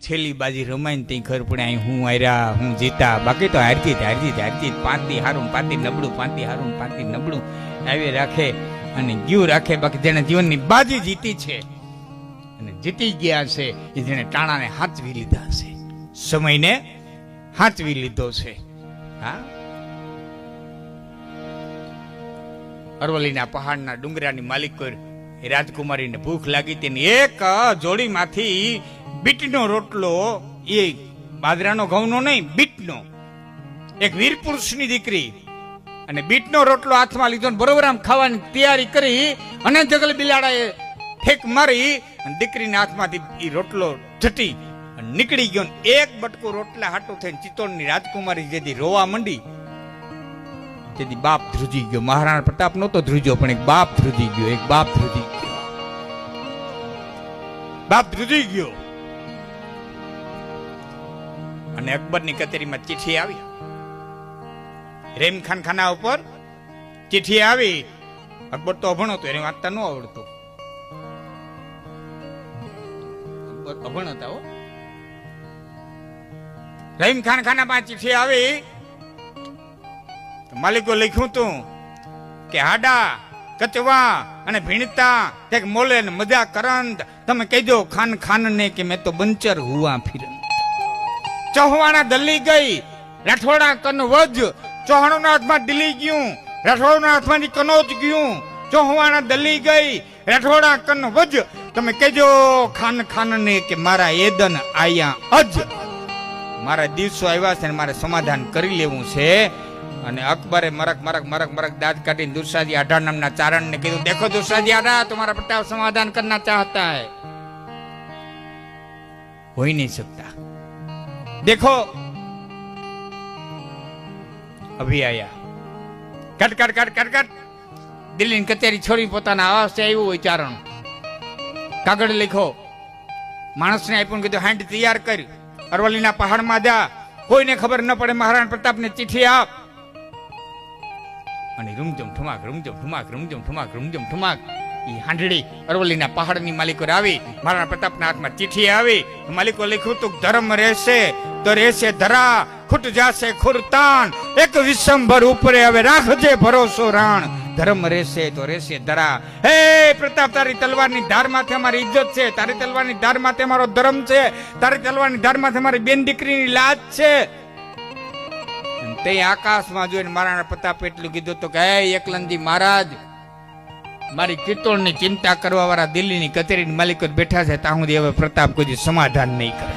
છેલ્લી બાજી રમાઈને ત્યાં ખબર પડે અહીં હું હાર્યા હું જીતા, બાકી તો હારતી 5 દી હારું 5 દી નબળું 5 દી હારું 5 દી નબળું આવી રાખે અને ગયું રાખે. બાકી જેને જીવનની બાજી જીતી છે અને જીતી ગયા છે એ જેને ટાણાને હાથવી લીધા છે, સમયને હાથવી લીધો છે. હા, અરવલ્લીના પહાડના ડુંગરાની માલિક રાજકુમારીને ભૂખ લાગી તેની એક જોડીમાંથી બીટનો રોટલો, એ બાજરાનો ઘઉંનો નહીં બીટનો, એક વીર પુરુષની દીકરી, અને બીટનો રોટલો હાથમાં લીધો ને બરોબર આમ ખાવાની તૈયારી કરી અને જગલ બિલાડાએ ઠેક મારી અને દીકરીના હાથમાંથી એ રોટલો ઝટી અને નીકળી ગયો. એક બટકું રોટલા હાટું થઈને ચિત્તોડની રાજકુમારી જેથી રોવા માંડી તેથી બાપ ધ્રુજી ગયો. મહારાણા પ્રતાપ નહોતો ધ્રુજ્યો પણ એક બાપ ધ્રુજી ગયો, એક બાપ ધ્રુજી ગયો, બાપ ધ્રુજી ગયો. અને અકબરની કચેરીમાં ચિઠ્ઠી આવી, રેમખાન ખાના ઉપર ચિઠ્ઠી આવી. અકબર તો અભણ હતો, એને વાંચતા ન આવડતું. અકબર અભણ હતા હો. રેમખાન ખાનામાં ચિઠ્ઠી આવી, માલિકો લખ્યું તું કે હાડા કચવા અને ભીણતા તે મોલે ને મજા કરંદ તમે કહેજો ખાન ખાન ને કે મેં તો બંચર હુઆ ફિરન. ચૌહાણા દલ્લી ગઈ રાઠોડા કન વજ, ચૌહાણોના હાથમાં દિલ્હી ગયું, રાઠોડના હાથમાંથી કનોજ ગયું. ચૌહાણા દલ્લી ગઈ રાઠોડા કન વજ તમે કહેજો ખાન ખાન ને કે મારા એદન આયા અજ, મારા દિવસો આવ્યા છે ને મારે સમાધાન કરી લેવું છે. અને અકબરે મરક મરક મરક મરક દાંત કાઢીને દુર્સાજી આઢા નામના ચારણ ને કીધું, દેખો દુર્સાજી આઢા तुम्हारा प्रताप समाधान करना चाहता है, हो ही नहीं सकता. देखो अभी आया cut cut cut cut cut दिल्ही ની કચેરી છોડી પોતાના આવાસે આવ્યું હોય ચારણ, કાગળ લખો, માણસને આપ્યું, કીધું હાંડ તૈયાર કરી અરવલ્લીના પહાડમાં જા, કોઈને ખબર ન પડે, મહારાણા પ્રતાપને ચિઠ્ઠી આપ. અને રૂમજમ ઠુમાક રૂમજમ ઠુમાક રૂમજમ ઠુમાક રૂમજમ ઠુમાક ઈ હાંડડી અરવલ્લીના પહાડની માલિકો આવી, મહારાણા પ્રતાપના હાથમાં ચિઠ્ઠી આવી. માલિકો લખ્યું તું ધર્મ રહેશે તો રહેશે ધરા, ખૂટ જાશે ખુરતાન, એક વિસંભર ઉપરે હવે રાખજે ભરોસો રાણ, ધર્મ રહેશે તો રહેશે ધરા. હે પ્રતાપ, તારી તલવારની ધારમાંથી અમારી ઇજ્જત છે, તારી તલવારની ધારમાંથી અમારો ધર્મ છે, તારી તલવારની ધારમાંથી અમારી બેન દીકરીની લાજ છે. તે આકાશમાં જોઈને મહારાણા પ્રતાપ એટલું કીધું તો કે હે એકલનજી મહારાજ, મારી ચિત્તોડની ચિંતા કરવા વાળા દિલ્હીની કચેરીની માલિકો બેઠા છે, ત્યાં સુધી હવે પ્રતાપ કોઈ સમાધાન નહીં કરે.